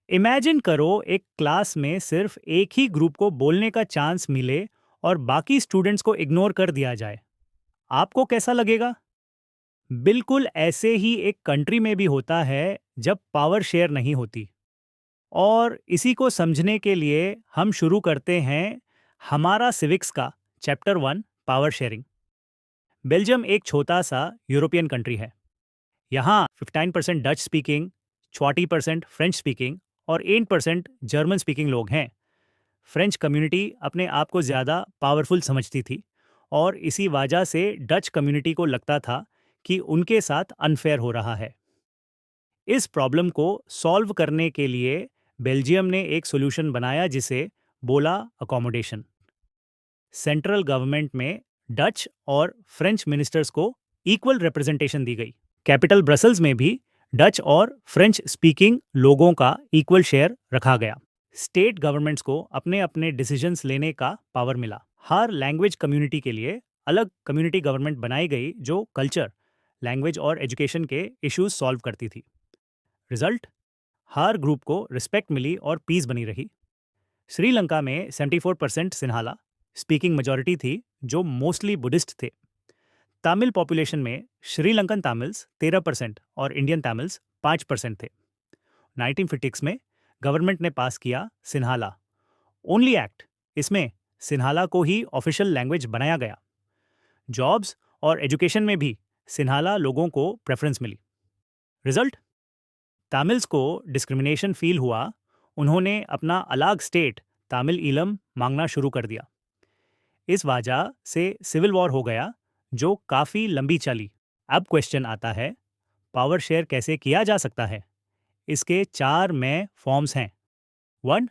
Imagine करो एक class में सिर्फ एक ही ग्रुप को बोलने का चांस मिले और बाकी स्टूडेंट्स को इग्नोर कर दिया जाए। आपको कैसा लगेगा? बिल्कुल ऐसे ही एक कंट्री में भी होता है जब पावर शेयर नहीं होती। और इसी को समझने के लिए हम शुरू करते हैं हमारा सिविक्स का चैप्टर 1, पावर शेयरिंग। बेल्जियम एक छोटा सा यूरोपियन कंट्री है। यहाँ 15% डच स्पीकिंग, 40% फ्रेंच स्पीकिंग और 8% जर्मन स्पीकिंग लोग हैं। फ्रेंच कम्युनिटी अपने आप को ज़्यादा पावरफुल समझती थी और इसी वजह से डच कम्युनिटी को लगता था कि उनके साथ अनफेयर हो रहा है। इस प्रॉब्लम को सॉल्व करने के लिए बेल्जियम ने एक सॉल्यूशन बनाया जिसे बोला अकोमोडेशन। सेंट्रल गवर्नमेंट में डच और फ्रेंच मिनिस्टर्स को इक्वल रिप्रेजेंटेशन दी गई। कैपिटल ब्रसल्स में भी डच और फ्रेंच स्पीकिंग लोगों का इक्वल शेयर रखा गया। स्टेट गवर्नमेंट्स को अपने अपने डिसीजंस लेने का पावर मिला। हर लैंग्वेज कम्युनिटी के लिए अलग कम्युनिटी गवर्नमेंट बनाई गई जो कल्चर, लैंग्वेज और एजुकेशन के इश्यूज सॉल्व करती थी। रिजल्ट, हर ग्रुप को रिस्पेक्ट मिली और पीस बनी रही। श्रीलंका में 74% सिन्हाला स्पीकिंग मेजॉरिटी थी जो मोस्टली बुद्धिस्ट थे। तमिल पॉपुलेशन में श्रीलंकन तमिल्स 13% और इंडियन तमिल्स 5% थे। 1956 में गवर्नमेंट ने पास किया सिन्हाला ओनली एक्ट। इसमें सिन्हाला को ही ऑफिशियल लैंग्वेज बनाया गया। जॉब्स और एजुकेशन में भी सिन्हाला लोगों को प्रेफरेंस मिली। रिजल्ट, तमिल्स को डिस्क्रिमिनेशन फील हुआ। उन्होंने अपना अलग स्टेट तमिल ईलम मांगना शुरू कर दिया। इस वजह से सिविल वॉर हो गया जो काफ़ी लंबी चली। अब क्वेश्चन आता है, पावर शेयर कैसे किया जा सकता है? इसके 4 में फॉर्म्स हैं। 1,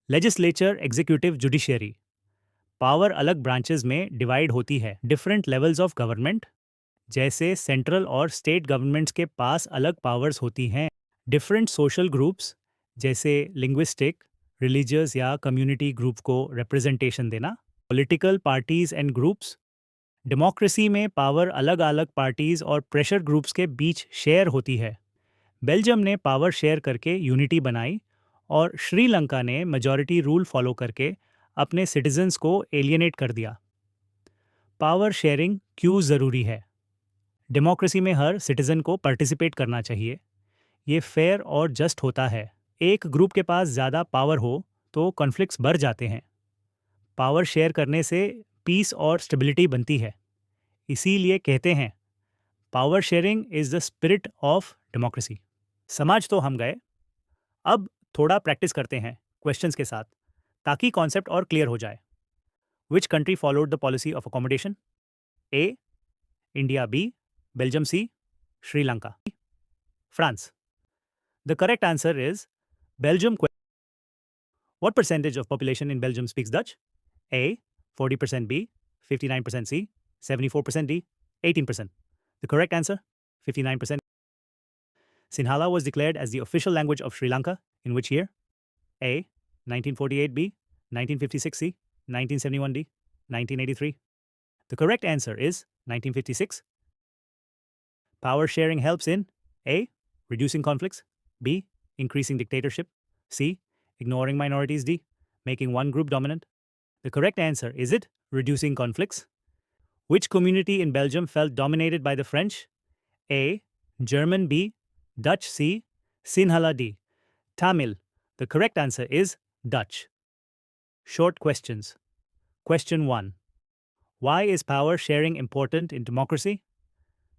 लेजिस्लेचर, एग्जीक्यूटिव, जुडिशियरी। पावर अलग ब्रांचेस में डिवाइड होती है। डिफरेंट लेवल्स ऑफ गवर्नमेंट, जैसे सेंट्रल और स्टेट गवर्नमेंट्स के पास अलग पावर्स होती हैं। डिफरेंट सोशल ग्रुप्स, जैसे लिंग्विस्टिक, रिलीजियस या कम्युनिटी ग्रुप को रिप्रेजेंटेशन देना। Political parties and groups, democracy में पावर अलग अलग पार्टीज और प्रेशर ग्रुप्स के बीच शेयर होती है। बेल्जियम ने पावर शेयर करके यूनिटी बनाई और श्रीलंका ने मेजॉरिटी रूल फॉलो करके अपने सिटीजन्स को एलियनेट कर दिया। पावर शेयरिंग क्यों ज़रूरी है? डेमोक्रेसी में हर सिटीजन को पार्टिसिपेट करना चाहिए। ये फेयर और जस्ट होता है। एक ग्रुप के पास ज़्यादा पावर हो तो कॉन्फ्लिक्ट्स बढ़ जाते हैं। पावर शेयर करने से पीस और स्टेबिलिटी बनती है। इसीलिए कहते हैं power sharing is the spirit of democracy. समझ तो हम गए। अब थोड़ा प्रैक्टिस करते हैं क्वेश्चंस के साथ ताकि कॉन्सेप्ट और क्लियर हो जाए। Which country followed the policy of accommodation? A India, B Belgium, C Sri Lanka, France. The correct answer is Belgium. What percentage of population in Belgium speaks Dutch? A 40%, B 59%, C 74%, D 18%. The correct answer 59%. Sinhala was declared as the official language of Sri Lanka in which year? A 1948, B 1956, C 1971, D 1983. The correct answer is 1956. Power sharing helps in A reducing conflicts, B increasing dictatorship, C ignoring minorities, D making one group dominant. The correct answer is it reducing conflicts. Which community in Belgium felt dominated by the French? A German, B Dutch, C Sinhala, D Tamil. The correct answer is Dutch. Short questions. Question 1. Why is power sharing important in democracy?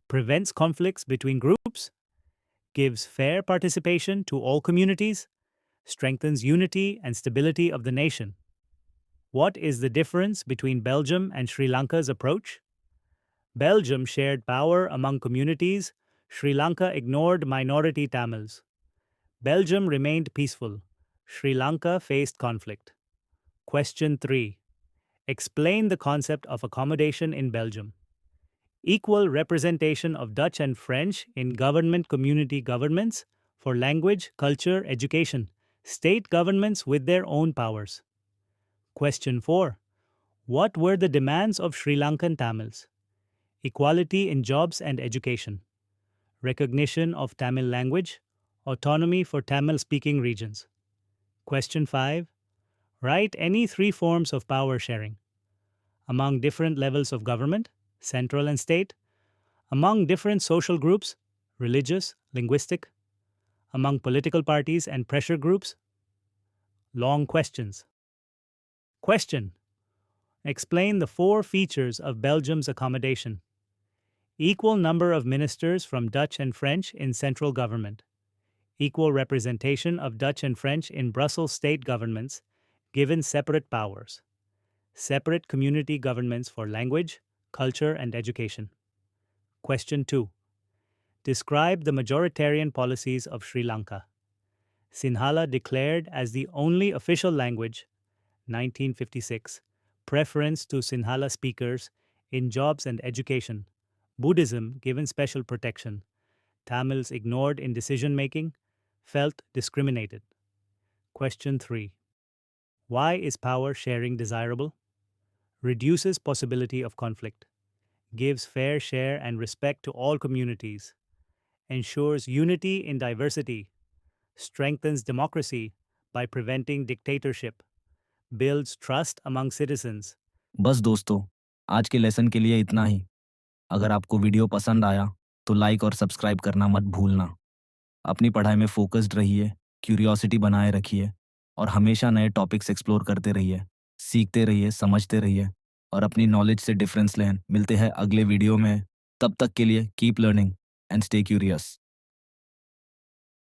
Prevents conflicts between groups, gives fair participation to all communities, strengthens unity and stability of the nation. What is the difference between Belgium and Sri Lanka's approach? Belgium shared power among communities. Sri Lanka ignored minority Tamils. Belgium remained peaceful. Sri Lanka faced conflict. Question 3. Explain the concept of accommodation in Belgium. Equal representation of Dutch and French in government community governments for language, culture, education, state governments with their own powers. Question 4. What were the demands of Sri Lankan Tamils? Equality in jobs and education, recognition of Tamil language, autonomy for Tamil speaking regions. Question 5. Write any three forms of power sharing among different levels of government, central and state, among different social groups, religious, linguistic, among political parties and pressure groups. Long questions. Question. Explain the four features of Belgium's accommodation. Equal number of ministers from Dutch and French in central government. Equal representation of Dutch and French in Brussels state governments, given separate powers. Separate community governments for language, culture, and education. Question 2. Describe the majoritarian policies of Sri Lanka. Sinhala declared as the only official language, 1956, preference to Sinhala speakers in jobs and education, Buddhism given special protection, Tamils ignored in decision making, felt discriminated. Question 3. Why is power sharing desirable? Reduces possibility of conflict, gives fair share and respect to all communities, ensures unity in diversity, strengthens democracy by preventing dictatorship, builds trust among citizens. बस दोस्तों, आज के lesson के लिए इतना ही। अगर आपको video पसंद आया तो लाइक और सब्सक्राइब करना मत भूलना। अपनी पढ़ाई में फोकस्ड रहिए, क्यूरियोसिटी बनाए रखिए और हमेशा नए टॉपिक्स एक्सप्लोर करते रहिए, सीखते रहिए, समझते रहिए और अपनी नॉलेज से डिफरेंस लें। मिलते हैं अगले वीडियो में। तब तक के लिए keep learning and stay curious.